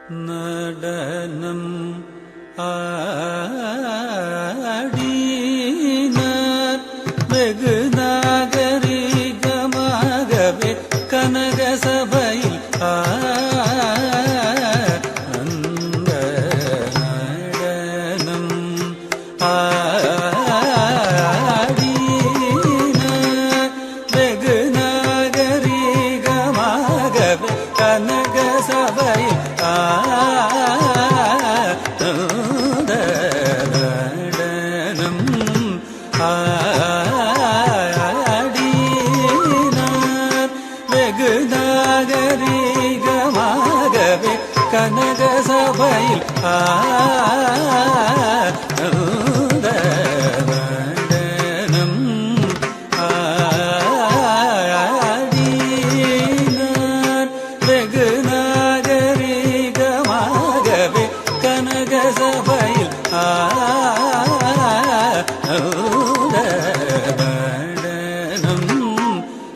நடனம் ஆடினார் வெகு நாகரிகமாகவே கனக சபையில் அந்த நடனம் ஆடினார் வெகு நாகரிகமாகவே கனக சபையில் நடனம் ஆடினார் வெகு நாகரிகமாகவே கனக சபையில் நடனம்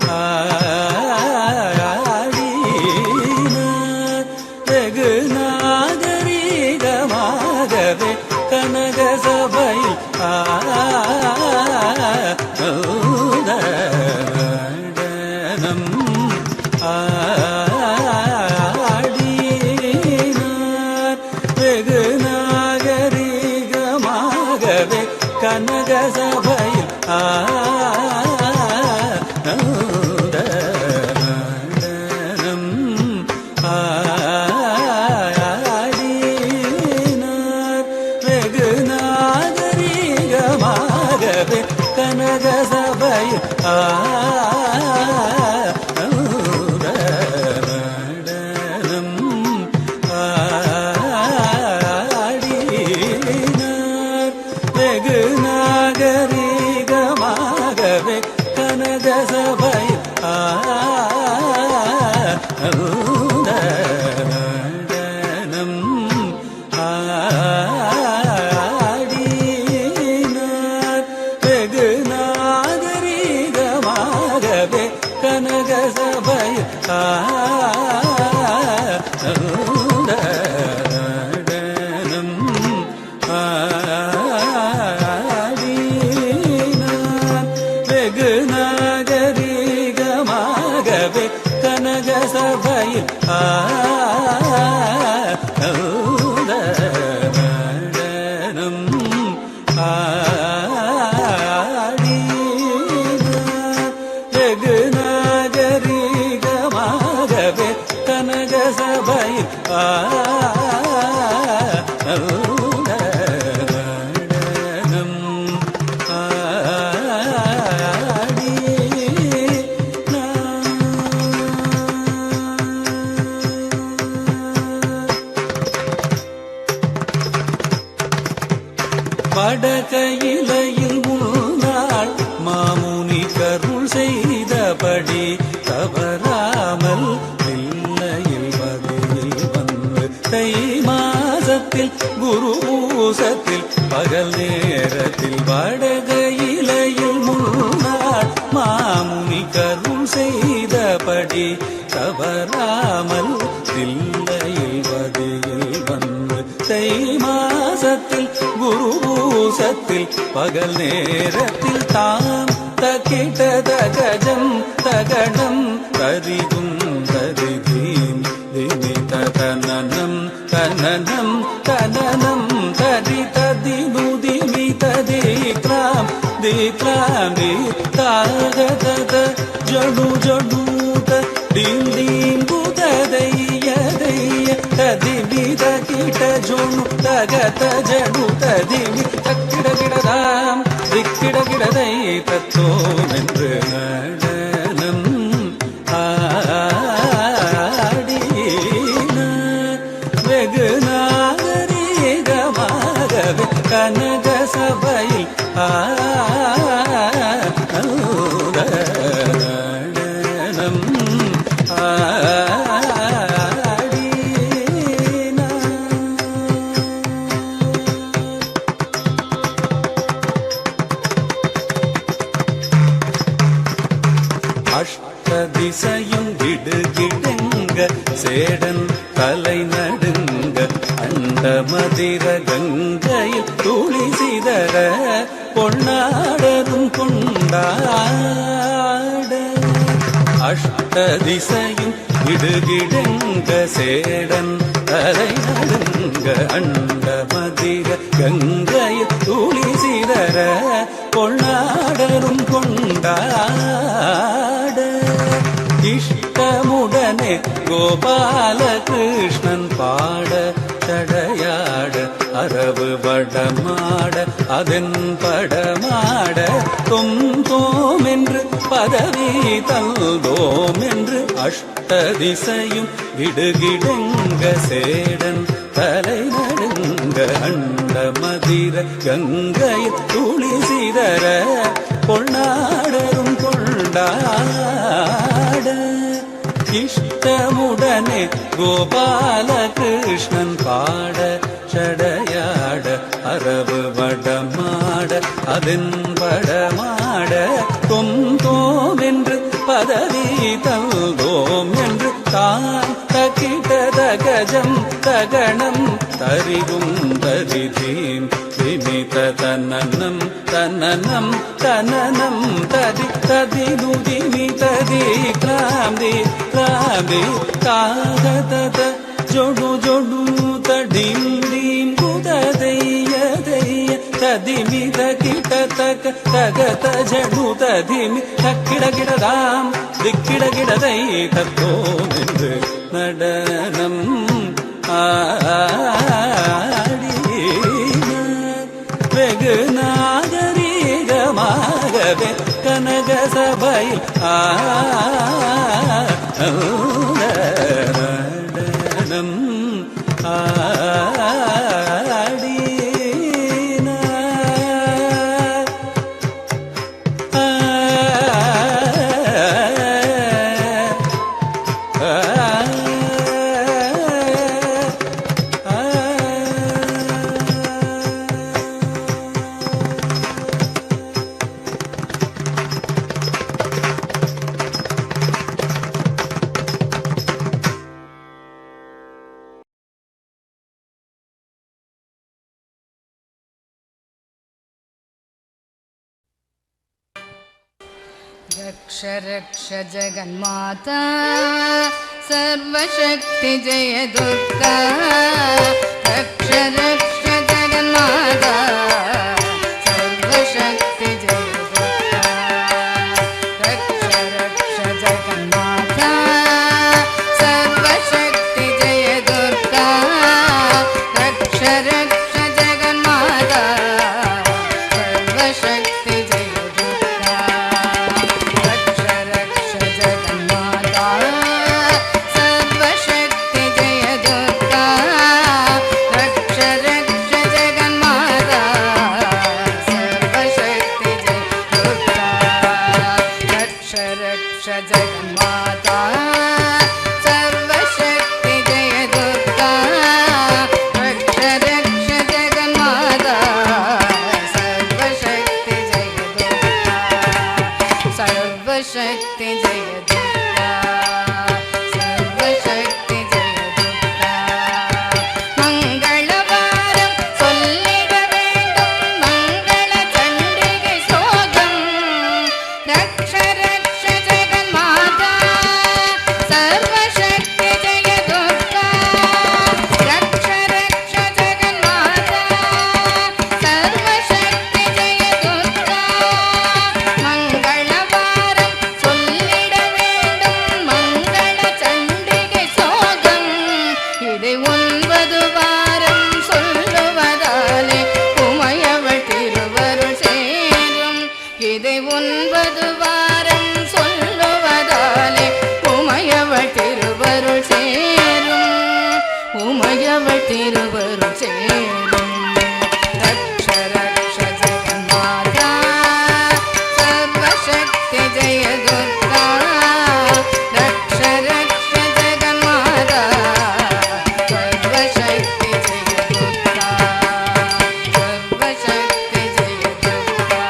ஆடினார் வெகு நாகரிகமாகவே கனக சபையில் நடனம் ஆடினார் வெகு நாகரிகமாகவே கனக சபையில் நடனம் ஆடினார் வெகு நாகரிகமாகவே கனக சபையில் நடனம் ஆடினார் வெகு நாகரிகமாகவே கனக சபையில் நடனம் ஆடினார் வெகு நாகரிகமாகவே கனக சபையில் நடனம் ஆடினார் வெகு நாகரிகமாகவே கனக சபையில் நடனம் ஆடினார் வெகு நாகரிகமாகவே கனக சபையில் நடனம் ஆடினார் வெகு நாகரிகமாகவே கனக சபையில் நடனம் வடகையிலையில் முன்னாள் மாமுனி கருள் செய்தபடி தவறாமல் இல்லையில் வதையில் வந்து தை மாசத்தில் குரு பூசத்தில் பகல் நேரத்தில் வடகையிலையில் முன்னாள் மாமுனி கருள் செய்தபடி தவறாமல் இல்லையில் வதையில் வந்து தை மாசத்தில் குரு பூசத்தில் பகல் நேரத்தில் தாம் தகிட்ட தகஜம் தகடம் தரிதும் தரிதீம் திமி தனனம் தனனம் தனனம் தரி ததிமுதிமி ததிக்லாம் திக்லாம் தாகத ஜடு ஜடூத டீம் டீம் புததையதைய ததிமி தகிட்ட ஜோணு தகத ஜடு ததிமி தக்கிடகிடதாம் திக்கிடகிடதை தத்தோ என்று நடனம் ஆடினார் வெகு நாகரிகமாகவே கனக சபையில் நடனம் திசையும் கிடுகிடுங்க சேடன் தலை நடுங்க மதிர கங்கையில் துளி சிதற பொன்னாடரும் கொண்டாட அஷ்டதிசையும் இடுகிடங்க சேடன் தலை நடுங்க அண்ட மதிர கங்கையில் துளி சிதற பொன்னாடரும் கொண்டாட இஷ்டமுடனே கோபாலகிருஷ்ணன் பாட சடையாட அரவு வடமாட அதன் படமாட தொம் என்று பதவி தல்தோம் என்று அஷ்டதிசையும் விடுகிடங்க சேடன் தலை நடுங்க அண்ட மதிர கங்கை துளி சிதற பொன்னாடரும் கொண்டாட இஷ்டமுடனே கோபாலகிருஷ்ணன் பாட சடையாட அரவு வடமாட அதன் படமாட தொம் என்று பதவி தல்தோம் என்று தான் தகிட கஜம் தகணம் தரிகும் தரிதீம் விமித தனனம் தனனம் தனனம் ததி ததினுதிமி ததி கிராந்தி கிராந்தி காகதத ஜொடு ஜொடு தடிம் தீம் குததைய தைய ததிமித கிட தக தகத ஜடு ததிமி தக்கிடகிடதாம் திக்கிடகிடதை தத்தோம் என்று நடனம் ஆடினார் வெகு நாகரீகமாகவே கனக சபையில் நடனம் रक्ष रक्ष जगन्माता सर्वशक्ति जय दुर्गा रक्ष रक्ष जगन्माता सर्वशक्ति जय दुर्गा रक्ष रक्ष जगन्माता सर्वशक्ति जय दुर्गा रक्ष रक्ष जगन्माता सर्वशक्ति जय सर्वशक्ति जय दुर्गा सर्वशक्ति जय दुर्गा मंगलवारम சொல்லிட வேண்டும் मंगल चंडिके சோகம் रक्ष रक्ष जगन्माता सर्वशक्ति जय दुर्गा रक्ष रक्ष जगन्माता सर्वशक्ति जय दुर्गा मंगलवारम சொல்லிட வேண்டும் मंगल चंडिके சோகம் இதை 9 வாரம் சொல்லுவதாலே உமையவள் திருவருள் சேரும் இதை 9 வாரம் சொல்லுவதாலே உமையவள் திருவருள் சேரும் உமையவள் திருவருள் சேரும் रक्ष रक्ष जगन्माता सर्वशक्ति जय दुर्गा रक्ष रक्ष जगन्माता सर्वशक्ति जय दुर्गा सर्वशक्ति जय दुर्गा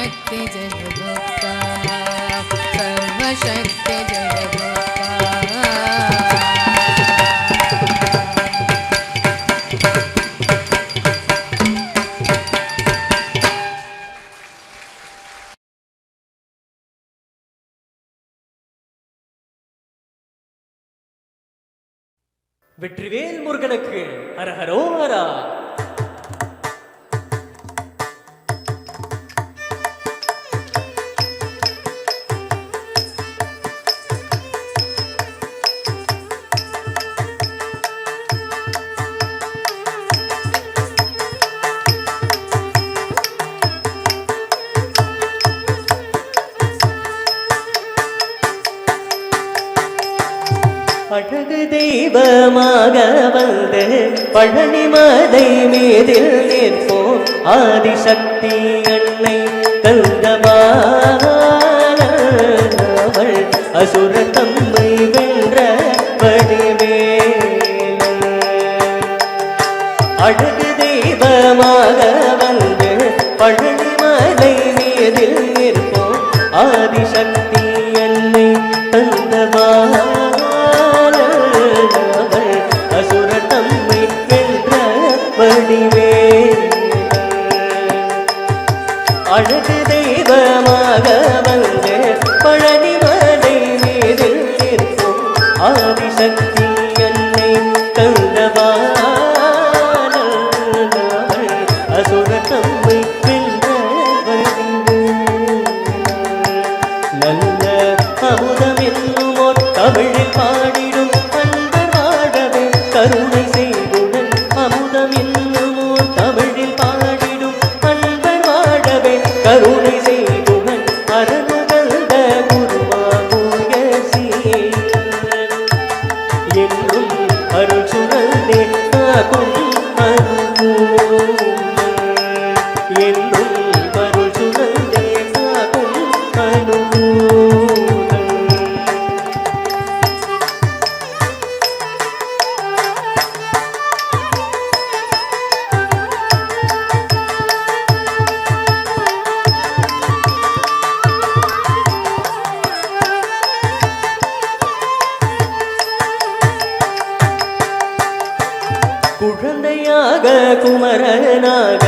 सर्वशक्ति जगदुर्गा सर्वशक्ति जगदुर्गा வெற்றிவேல் முருகனுக்கு ஹரஹரோஹரா. அழகு தெய்வமாக வந்து பழனி மலை மீதில் நிற்போம் ஆதிசக்தி அன்னை கந்தமானவள் அசுர தம்மை வென்ற வடிவேல். அழகு தெய்வமாக வந்து பழனி மலை மீதில் நிற்போம் ஆதிசக்தி அன்னை கந்தமானவள் அசுர தம்மை வென்ற வடிவேல். அழகு தெய்வமாக வந்து பழனி மலை மீதில் நிற்போம் ஆதிசக்தி அன்னை கந்தமானவள் அசுர தம்மை வென்ற வடிவேல். நல்ல அமுதம் என்னும் ஓர் தமிழில் பாடிடும் அன்பர் வாழவே கருணை செய்குடன். அமுதம் என்னும் ஓர் தமிழில் பாடிடும் அன்பர் வாழவே கருணை செய்குடன். அருள்கந்த குருவாகுய சீரன் என்றும் அருள் சுரந்தே காக்கும் அருள் என்றும் அருள் சுரந்தே காக்கும் அருள். குழந்தையாக குமரனாக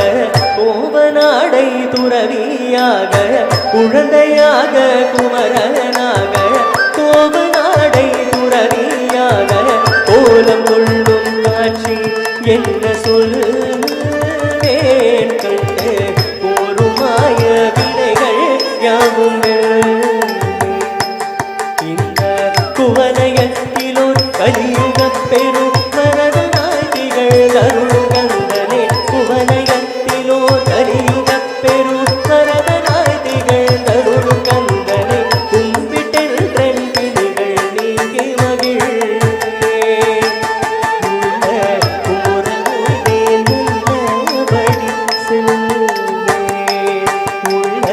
கோவநாடை துறவியாக. குழந்தையாக குமரனாக கோவநாடை துறவியாக கோலம் கொள்ளும் காட்சி என்ன சொல்வேன் கண்டு கோருமாய வினைகள் யாவும் இந்த குவலயத்திலோர் கலியுகப் பெரும் அருள்கந்தனே. குவலயத்திலோ கலியுகப் பெரும் வரதனாய் திகழ்ந்தருள்கந்தனே. கும்பிட்டென்றன் பிணிகள் நீங்கி மகிழ்வே. குமுறமுதே நல்லபடி செல்வே. உள்ள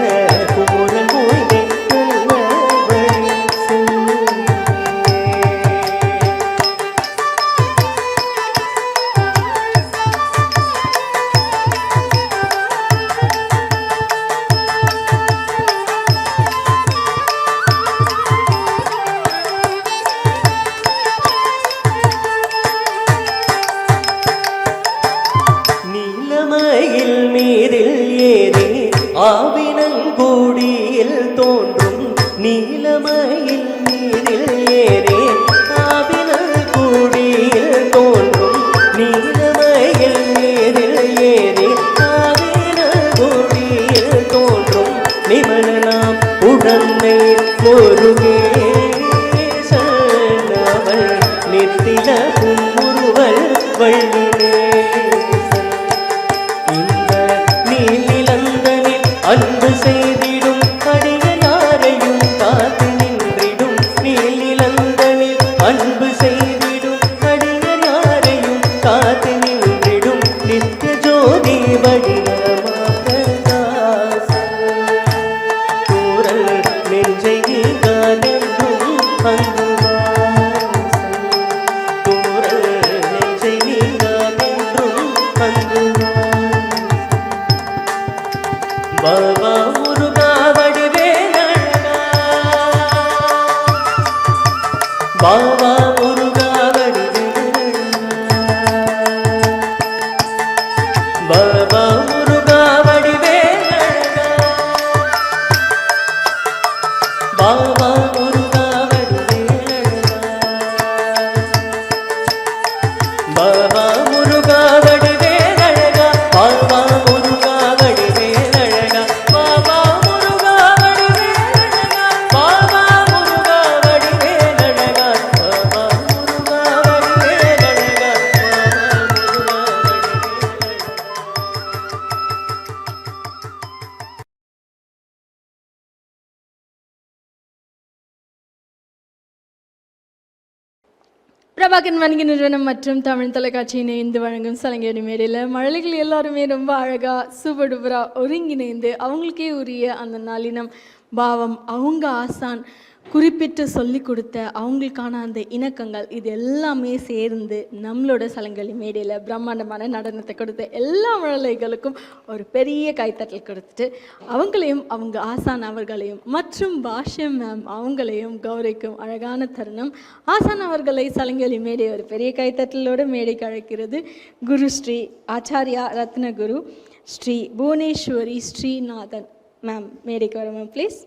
குமுறமுதே நல்லபடி செல்வே. நீலமயில் மீதில் ஏறி ஆவினங்கூடியில் தோன்றும். நீலமயில் மீதில் ஏறி ஆவினங்கூடியில் தோன்றும். நீலமயில் மீதில் ஏறி ஆவினங்கூடியில் தோன்றும். நிமலனாம் உடந்தை முருகேசன் அவள் நித்தில புன்முறுவல் வள்ளினே. அன்பு செய்திடும் அடியாரையும் காத்து நின்றிடும். நீலிலந்தனில் அன்பு செய்திடும் அடியாரையும் காத்து நின்றிடும். நித்திய ஜோதி வடிவமாகூரல் நெஞ்சை நீங்காதென்றும் அங்குவாசல். கூரல் நெஞ்சை நீங்காதென்றும் அங்குவாசல். பாபா முருகா பிரபாகரன் வணிக நிறுவனம் மற்றும் தமிழ் தொலைக்காட்சி இணைந்து வழங்கும் சலங்கேடி மேடையில் மழலைகள் எல்லாருமே ரொம்ப அழகாக சூப்பர் டூப்பராக ஒருங்கிணைந்து அவங்களுக்கே உரிய அந்த நளினம் பாவம் அவங்க ஆசான் குறிப்பிட்டு சொல்லி கொடுத்த அவங்களுக்கான அந்த இணக்கங்கள் இது எல்லாமே சேர்ந்து நம்மளோட சலங்கலி மேடையில் பிரம்மாண்டமான நடனத்தை கொடுத்த எல்லா மழலைகளுக்கும் ஒரு பெரிய கைத்தட்டல் கொடுத்துட்டு அவங்களையும் அவங்க ஆசான் அவர்களையும் மற்றும் பாஷ்யம் மேம் அவங்களையும் கௌரவிக்கும் அழகான தருணம். ஆசான் அவர்களை சலங்கலி மேடை ஒரு பெரிய கைத்தட்டலோடு மேடைக்கு அழைக்கிறது குரு ஸ்ரீ ஆச்சாரியா ரத்னகுரு ஸ்ரீ புவனேஸ்வரி ஸ்ரீநாதன் மேம். மேடைக்கு வர மேம் ப்ளீஸ்.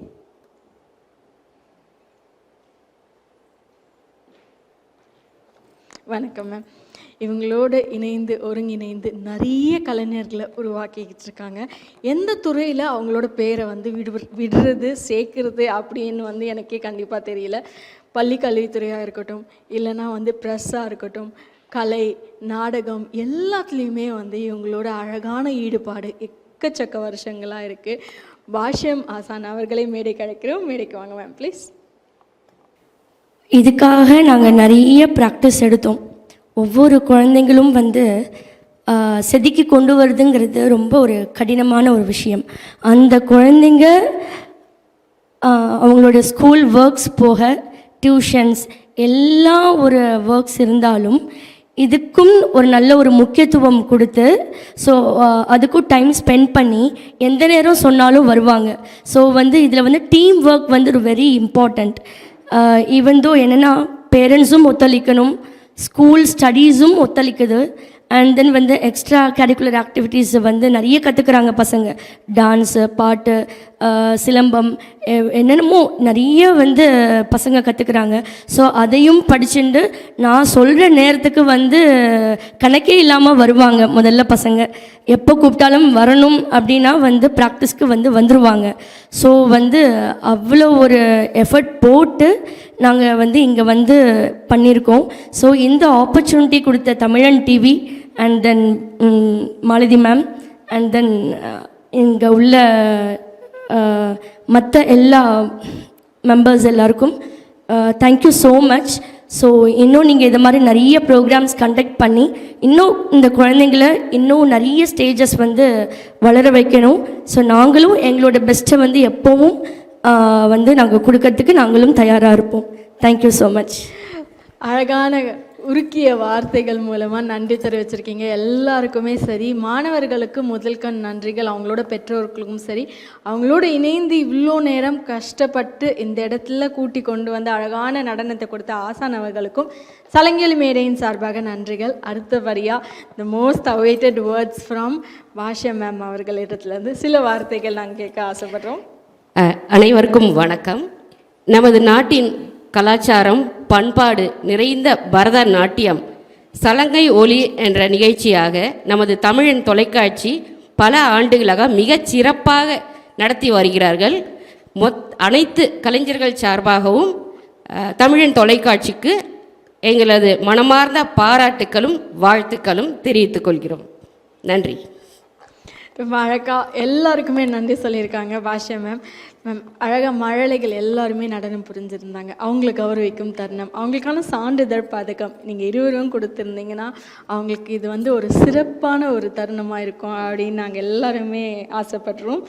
வணக்கம் மேம். இவங்களோடு இணைந்து ஒருங்கிணைந்து நிறைய கலைஞர்களை உருவாக்கிக்கிட்டு இருக்காங்க. எந்த துறையில் அவங்களோட பேரை விடுறது சேர்க்கறது அப்படின்னு எனக்கே கண்டிப்பாக தெரியல. பள்ளி கல்வித்துறையாக இருக்கட்டும், இல்லைனா ப்ரெஸ்ஸாக இருக்கட்டும், கலை நாடகம் எல்லாத்துலேயுமே இவங்களோட அழகான ஈடுபாடு எக்கச்சக்க வருஷங்களாக இருக்குது. பாஷ்யம் ஆசான் அவர்களை மேடைக்கு அழைக்கிறோம். மேடைக்கு வாங்க மேம் ப்ளீஸ். இதுக்காக நாங்கள் நிறைய ப்ராக்டிஸ் எடுத்தோம். ஒவ்வொரு குழந்தைங்களும் செதுக்கி கொண்டு வருதுங்கிறது ரொம்ப ஒரு கடினமான ஒரு விஷயம். அந்த குழந்தைங்க அவங்களோட ஸ்கூல் ஒர்க்ஸ் போக டியூஷன்ஸ் எல்லா ஒரு ஒர்க்ஸ் இருந்தாலும் இதுக்கும் ஒரு நல்ல ஒரு முக்கியத்துவம் கொடுத்து ஸோ அதுக்கும் டைம் ஸ்பெண்ட் பண்ணி எந்த நேரம் சொன்னாலும் வருவாங்க. ஸோ இதில் டீம் ஒர்க் ஒரு வெரி இம்பார்ட்டண்ட். ஈவன் தோ என்னென்னா பேரண்ட்ஸும் ஒத்துழைக்கணும், ஸ்கூல் ஸ்டடீஸும் ஒத்துழைக்குது, and then extracurricular activities நிறைய கற்றுக்குறாங்க பசங்க. டான்ஸு, பாட்டு, சிலம்பம், என்னென்னமோ நிறைய பசங்க கற்றுக்குறாங்க. ஸோ அதையும் படிச்சுட்டு நான் சொல்கிற நேரத்துக்கு கணக்கே இல்லாமல் வருவாங்க. முதல்ல பசங்க எப்போ கூப்பிட்டாலும் வரணும் அப்படின்னா ப்ராக்டிஸ்க்கு வந்துடுவாங்க. ஸோ அவ்வளோ ஒரு எஃபர்ட் போட்டு நாங்கள் இங்கே பண்ணியிருக்கோம். ஸோ இந்த ஆப்பர்ச்சுனிட்டி கொடுத்த தமிழன் TV and then Malathi ma'am and then இங்கே உள்ள மற்ற எல்லா மெம்பர்ஸ் எல்லாருக்கும் தேங்க்யூ ஸோ மச். ஸோ இன்னும் நீங்கள் இது மாதிரி நிறைய ப்ரோக்ராம்ஸ் கண்டக்ட் பண்ணி இன்னும் இந்த குழந்தைங்களை இன்னும் நிறைய ஸ்டேஜஸ் வளர வைக்கணும். ஸோ நாங்களும் எங்களோட பெஸ்ட்டை எப்போவும் நாங்கள் கொடுக்கறதுக்கு நாங்களும் தயாராக இருப்போம். Thank you so much. அழகான உருக்கிய வார்த்தைகள் மூலமாக நன்றி தெரிவிச்சிருக்கீங்க எல்லாருக்குமே சரி. மாணவர்களுக்கு முதல் கண் நன்றிகள், அவங்களோட பெற்றோர்களுக்கும் சரி. அவங்களோட இணைந்து இவ்வளோ நேரம் கஷ்டப்பட்டு இந்த இடத்துல கூட்டி கொண்டு அழகான நடனத்தை கொடுத்த ஆசான் அவர்களுக்கும் சலங்கலி மேடையின் சார்பாக நன்றிகள். அடுத்தபடியாக the most awaited words from Bhashya ma'am அவர்களிடத்துலேருந்து சில வார்த்தைகள் நாங்கள் கேட்க ஆசைப்படுறோம். அனைவருக்கும் வணக்கம். நமது நாட்டின் கலாச்சாரம் பண்பாடு நிறைந்த பரதநாட்டியம் சலங்கை ஒலி என்ற நிகழ்ச்சியாக நமது தமிழின் தொலைக்காட்சி பல ஆண்டுகளாக மிகச் சிறப்பாக நடத்தி வருகிறார்கள். அனைத்து கலைஞர்கள் சார்பாகவும் தமிழின் தொலைக்காட்சிக்கு எங்களது மனமார்ந்த பாராட்டுக்களும் வாழ்த்துக்களும் தெரிவித்துக் கொள்கிறோம். நன்றி. ரொம்ப அழகாக எல்லாருக்குமே நன்றி சொல்லியிருக்காங்க பாஷ்யா மேம். மேம் அழகாக மழலைகள் எல்லாருமே நடனம் புரிஞ்சுருந்தாங்க. அவங்களை கௌரவிக்கும் தருணம், அவங்களுக்கான சான்றிதழ் பதக்கம் நீங்கள் இருவரும் கொடுத்துருந்தீங்கன்னா அவங்களுக்கு இது ஒரு சிறப்பான ஒரு தருணமாக இருக்கும் அப்படின்னு நாங்கள் எல்லாருமே ஆசைப்படுறோம்.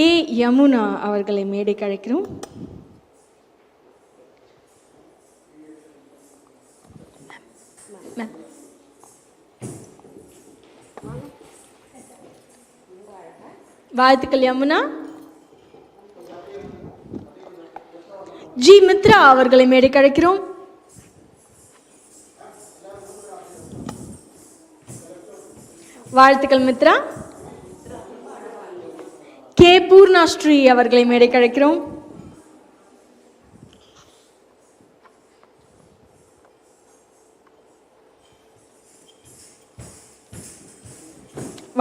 ஏ யமுனா அவர்களை மேடைக்கு அழைக்கிறோம். வாழ்த்துக்கள் யமுனா. ஜி மித்ரா அவர்களை மேடைக்கு அழைக்கிறோம். வாழ்த்துக்கள் மித்ரா. கே பூர்ணாஸ்ரீ அவர்களை மேடைக்கு அழைக்கிறோம்.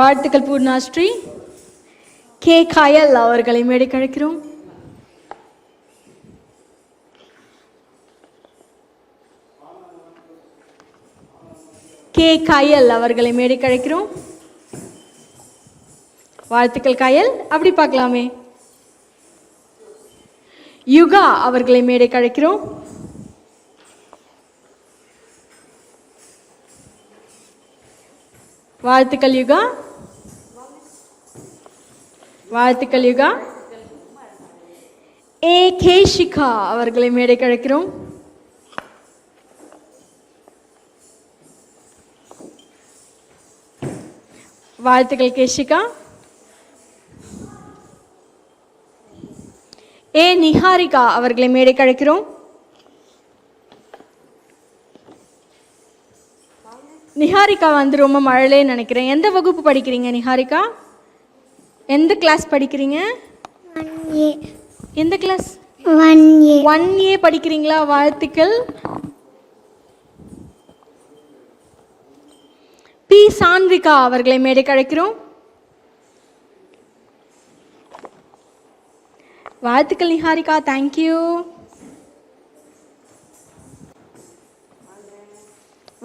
வாழ்த்துக்கள் பூர்ணாஸ்ரீ. கே கயல் அவர்களை மேடைக்கு அழைக்கிறோம். கே கயல் அவர்களை மேடைக்கு அழைக்கிறோம். வாழ்த்துக்கள் கயல். அப்படி பார்க்கலாமே. யுகா அவர்களை மேடைக்கு அழைக்கிறோம். வாழ்த்துக்கள் யுகா. வாழ்த்துக்கள் யுகா. ஏ கேஷிகா அவர்களை மேடைக்கு அழைக்கிறோம். வாழ்த்துக்கள் கேஷிகா. ஏ நிஹாரிகா அவர்களை மேடைக்கு அழைக்கிறோம். நிஹாரிகா வந்து ரொம்ப மழலையே நினைக்கிறேன். எந்த வகுப்பு படிக்கிறீங்க நிஹாரிகா? எந்த கிளாஸ் படிக்கிறீங்க? எந்த கிளாஸ்? 1A படிக்கிறீங்களா? வாழ்த்துக்கள். பி சான்விகா அவர்களை மேடைக்கு அழைக்கிறோம். வாழ்த்துக்கள் நிஹாரிகா. தேங்க்யூ.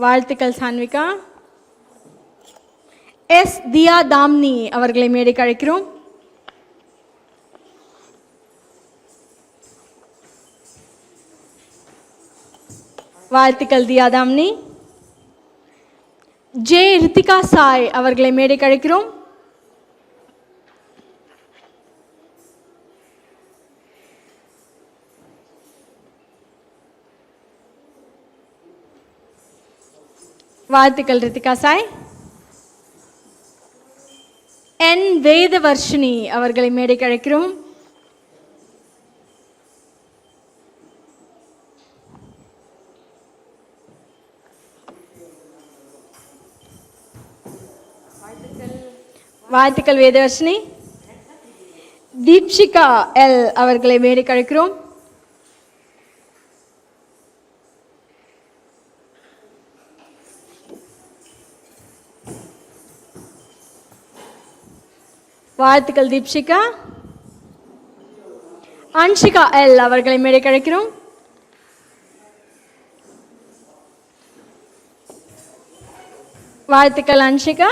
வாழ்த்துக்கள் சான்விகா. எஸ் தியா தாம்னி அவர்களை மேடைக்கு அழைக்கிறோம். வாழ்த்துக்கள் தியா தாம்னி. ஜே ரித்திகா சாய் அவர்களை மேடைக்கு அழைக்கிறோம். வாழ்த்துக்கள் ரித்திகா சாய். என் வேதவர்ஷினி அவர்களை மேடைக்கு அழைக்கிறோம். வாழ்த்துக்கள் வேதவர்ஷினி. தீப்ஷிகா எல் அவர்களை மேடைக்கு அழைக்கிறோம். வாழ்த்துக்கள் தீப்ஷிகா. அன்ஷிகா எல் அவர்களை மேடைக்கு அழைக்கிறோம். வாழ்த்துக்கள் அன்ஷிகா.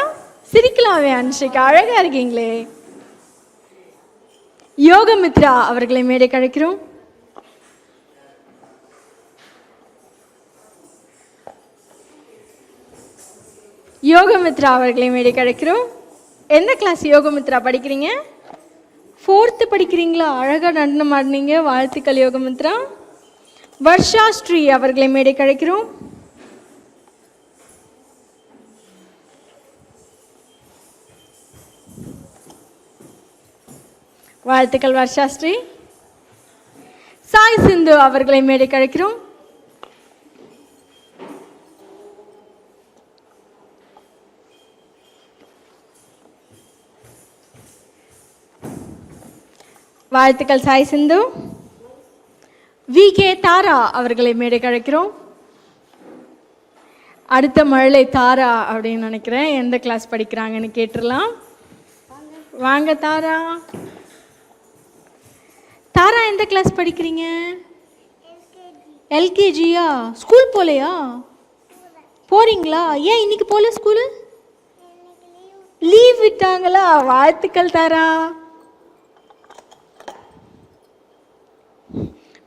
சிரிக்கலாமே அன்ஷிகா, அழகா இருக்கீங்களே. யோகமித்ரா அவர்களை மேடைக்கு அழைக்கிறோம். யோகமித்ரா அவர்களை மேடைக்கு அழைக்கிறோம். எந்த கிளாஸ் யோகமித்ரா படிக்கிறீங்க? 4th படிக்கிறீங்களா? அழகாக நடனம் ஆடினீங்க. வாழ்த்துக்கள் யோகமித்ரா. வர்ஷா ஸ்ரீ அவர்களை மேடைக்கு அழைக்கிறோம். வாழ்த்துக்கள் வர்ஷா ஸ்ரீ. சாய் சிந்து அவர்களை மேடைக்கு அழைக்கிறோம். வாழ்த்துக்கள் சாய் சிந்து. வி கே தாரா அவர்களை மேடைக்கு அழைக்கிறோம். அடுத்த மழலை தாரா அப்படின்னு நினைக்கிறேன். எந்த கிளாஸ் படிக்கிறாங்கன்னு கேட்டுடலாம். வாங்க தாரா. தாரா எந்த கிளாஸ் படிக்கிறீங்க? எல்கேஜியா? ஸ்கூல் போலையா? போறீங்களா? ஏன் இன்னைக்கு போல ஸ்கூலு? லீவ் விட்டாங்களா? வாழ்த்துக்கள் தாரா.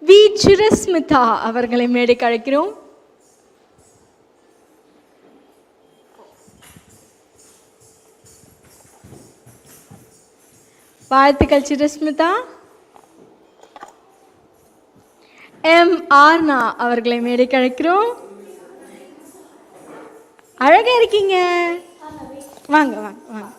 வி சிரஸ்மிதா அவர்களை மேடைக்கு அழைக்கிறோம். வாழ்த்துக்கள் சிரஸ்மிதா. எம் ஆர்னா அவர்களை மேடைக்கு அழைக்கிறோம். அழகா இருக்கீங்க. வாங்க வாங்க வாங்க.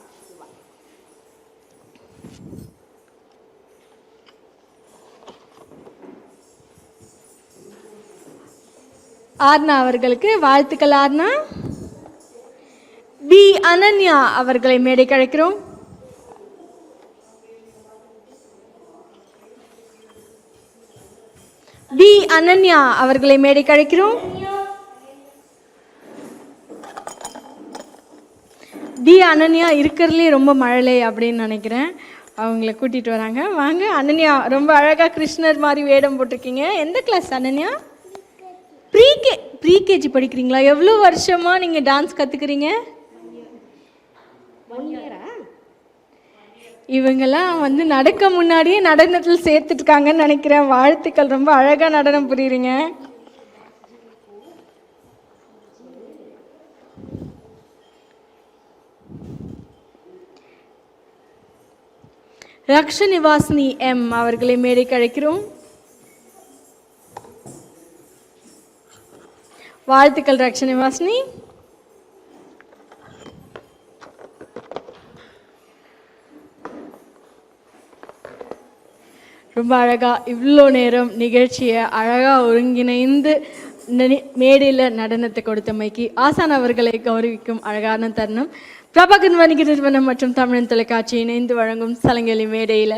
ஆர்னா அவர்களுக்கு வாழ்த்துக்கள் ஆர்னா. பி அனன்யா அவர்களை மேடைக்கு அழைக்கிறோம். பி அனன்யா அவர்களை மேடைக்கு அழைக்கிறோம். பி அனன்யா இருக்கிறதுலே ரொம்ப மழலை அப்படின்னு நினைக்கிறேன். அவங்கள கூட்டிட்டு வராங்க. வாங்க அனன்யா, ரொம்ப அழகா கிருஷ்ணர் மாதிரி வேடம் போட்டிருக்கீங்க. எந்த கிளாஸ் அனன்யா? ப்ரீகேஜி படிக்கிறீங்களா? எவ்வளோ வருஷமா நீங்க டான்ஸ் கத்துக்கிறீங்க? இவங்கெல்லாம் வந்து நடக்க முன்னாடியே நடனத்தில் சேர்த்துட்டுருக்காங்கன்னு நினைக்கிறேன். வாழ்த்துக்கள், ரொம்ப அழகா நடனம் புரியுறீங்க. ரக்ஷநிவாசினி எம் அவர்களை மேடைக்கு அழைக்கிறோம். வாழ்த்துக்கள் ரக்ஷநிவாசினி. ரொம்ப அழகாக இவ்வளோ நேரம் நிகழ்ச்சியை அழகாக ஒருங்கிணைந்து மேடையில் நடனத்தை கொடுத்தமைக்கு ஆசான் அவர்களை கௌரவிக்கும் அழகான தருணம். பிரபாகரன் வணிக நிறுவனம் மற்றும் தமிழன் தொலைக்காட்சி இணைந்து வழங்கும் சலங்கலி மேடையில்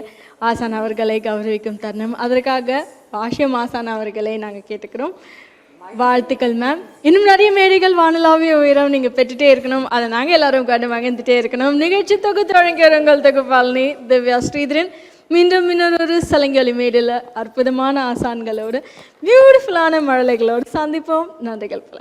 ஆசான் அவர்களை கௌரவிக்கும் தருணம். அதற்காக பாஷ்யம் ஆசான் அவர்களை நாங்கள் கேட்டுக்கிறோம். வாழ்த்துக்கள் மேம். இன்னும் நிறைய மேடைகள் வானலாவிய உயரம் நீங்கள் பெற்றுட்டே இருக்கணும். அதை நாங்கள் எல்லாரும் கண்டு மகிழ்ந்துட்டே இருக்கணும். நிகழ்ச்சி தொகுத்து வழங்கிய உங்கள் தொகுப்பாளினி திவ்யா ஸ்ரீதரன். மீண்டும் இன்னொரு சலங்கலி மேடையில் அற்புதமான ஆசான்களோடு பியூட்டிஃபுல்லான மழலைகளோடு சந்திப்போம். நன்றிகள் பல.